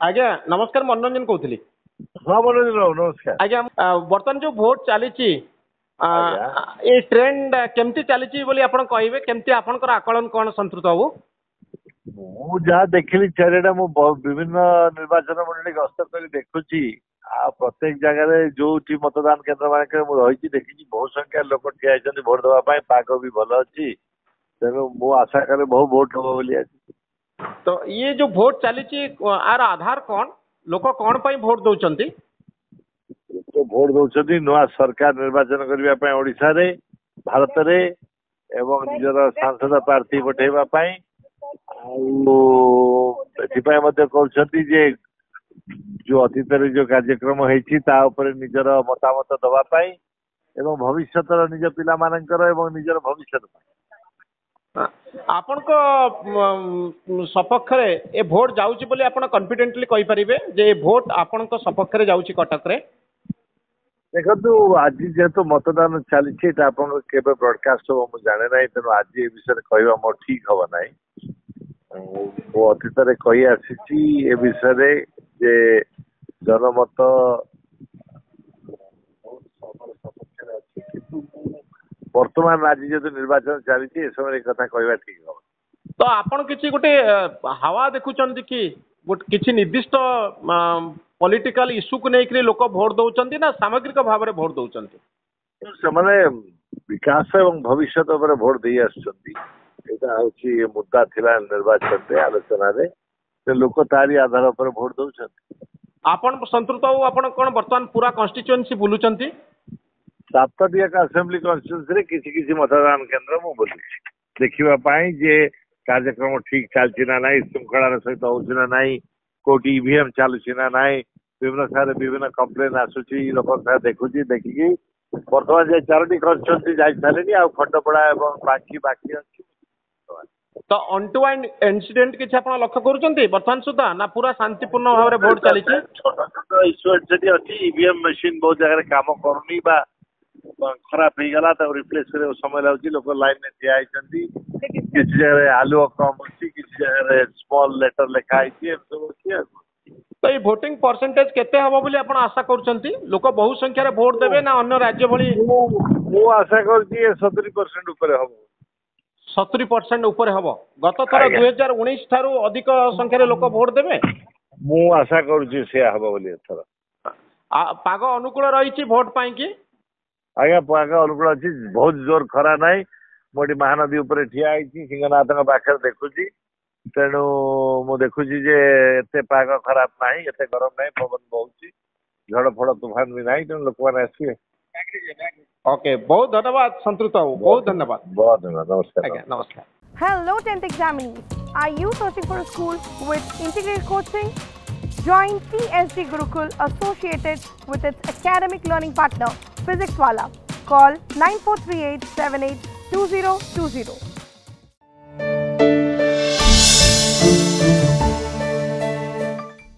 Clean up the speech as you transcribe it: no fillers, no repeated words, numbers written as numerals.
आज्ञा नमस्कार मनोरंजन कहूली। हाँ मनोरंजन बाबू नमस्कार। आज्ञा बर्तमान जो भोट चली आज्ञा ये ट्रेंड केमती चली बोली आपण कहबे केमती आपनकर आकलन कोन संतृत बाबू? ମୁଁ ଯାହା ଦେଖିଲି ଚାରିଟା ମୁଁ ବିଭିନ୍ନ ନିର୍ବାଚନ ମଣ୍ଡଳୀ ଗସ୍ତ କରି ଦେଖୁଛି ଆଉ ପ୍ରତ୍ୟେକ ଜାଗାରେ ଯୋଉଠି ମତଦାନ କେନ୍ଦ୍ର ମାନଙ୍କରେ ମୁଁ ରହିଛି ଦେଖିଛି ବହୁ ସଂଖ୍ୟାରେ ଲୋକ ଠିଆ ହେଇଛନ୍ତି ଭୋଟ ଦେବା ପାଇଁ। ପାଗ ବି ଭଲ ଅଛି, ତେଣୁ ମୁଁ ଆଶା କରେ ବହୁ ଭୋଟ ହବ ବୋଲି ଆଜି। तो ये जो भोट चली आर आधार कौन लोक कौन पाई भोट दौरान? ଲୋକ ଭୋଟ ଦଉଛନ୍ତି ନୂଆ ସରକାର ନିର୍ବାଚନ କରିବା ପାଇଁ ଓଡିଶାରେ ଭାରତରେ ଏବଂ ନିଜର ସାଂସଦ ପ୍ରାର୍ଥୀ ପଠେଇବା ପାଇଁ। ଆଉ ଏଥିପାଇଁ ମଧ୍ୟ କହୁଛନ୍ତି ଯେ ଯୋଉ ଅତୀତରେ ଯୋଉ କାର୍ଯ୍ୟକ୍ରମ ହେଇଛି ତା ଉପରେ ନିଜର ମତାମତ ଦବା ପାଇଁ ଏବଂ ଭବିଷ୍ୟତର ନିଜ ପିଲାମାନଙ୍କର ଏବଂ ନିଜର ଭବିଷ୍ୟତ ପାଇଁ। आपण सपक्ष ए भोट जाऊँगी बोली आपण कॉन्फिडेंटली कहि परिबे जे भोट आपण सपक्ष जाऊँगी कटक रे? देखु आज जेहेतु मतदान चली आप ब्रडकास्ट हम मुझे जाने ना, तेणु आज ये विषय कहवा मोर ठीक हम ना। मो अतीत कही आसी ए विषय जे जनमत वर्तमान आज जो निर्वाचन चली समय कथा कहवा ठीक हम। तो आपण किसी गोटे हावा देखुं कि किसी निर्दिष्ट पॉलिटिकल इश्यू को लेकर लोक भोट दौरान ना सामग्रिक भाव में भोट दौरान? से विकास एवं भविष्य भोट दे आसा मुद्दा थिला निर्वाचन रे आलोचना रे लोक तारी आधार पर भोट दौरान। आपण संतृप्त हो आपण कौन बर्तमान पूरा कन्स्टिट्युएंसी बुलुचंती? 7टी असेंबली कन्स्टिट्युएंसी रे किसी किसी मतदान केन्द्र मु बुली देखिबा पाई जे कार्यक्रम ठीक चलछि ना नहीं, श्रृंखलार सहित होछि ना नहीं, कोटी ईवीएम चलुछि ना नहीं, विभिन्न सारे विभिन्न कंप्लेन आसुछि लोक देखुछि देखिकी वर्तमान जे 4टी कन्स्टिट्युएंसी जाई सालेनी आ खंडपड़ा एवं बाकी बाकी अछि। तो अनटुवाइंड इंसिडेंट किछ आपण लक्ष्य करूचंती वर्तमान सुधा ना पूरा शांतिपूर्ण भाव में भोट चली? छोटा छोटा इश्यू एटी अछि, ईवीएम मशीन बहुत जगह काम करनी बा खराब हो गला तो रिप्लेस करे समय लागी लोक लाइन में ठिया होती। किसी जगह आलू कम अच्छी किसी जगह स्मॉल लेटर लिखा है सब अच्छी। तो ये वोटिंग परसेंटेज केते हबो बोली आपण आशा करूचंती? लोक बहु संख्या रे वोट देबे ना अन्य राज्य भली? मु आशा करछि 70% ऊपर हबो। 70% ऊपर हबो? गत थर 2019 थारु अधिक संख्या रे लोक वोट देबे? मु आशा करछि से हबो बोली एथर। पाग अनुकूल रहिछि वोट पाई कि? आज्ञा पाग अनुकूल अच्छी, बहुत जोर खरा नाई। मोटी महानदी उपर ठिया सिंहनाथ पाखे देखुची, तेणु मु देखुची जे एते पाग खराब नहीं, एते गरम नहीं, पवन बहुची, झड़ फड़ तूफान भी नहीं, तेणु लोक मैंने आसवे। ओके, बहुत धन्यवाद संतृप्त बाबू, बहुत धन्यवाद। बहुत धन्यवाद, नमस्कार। नमस्कार। Hello 10th examinees, are you searching for a school with integrated coaching? Join TSG Gurukul associated with its academic learning partner Physics Wala. Call 9438782020.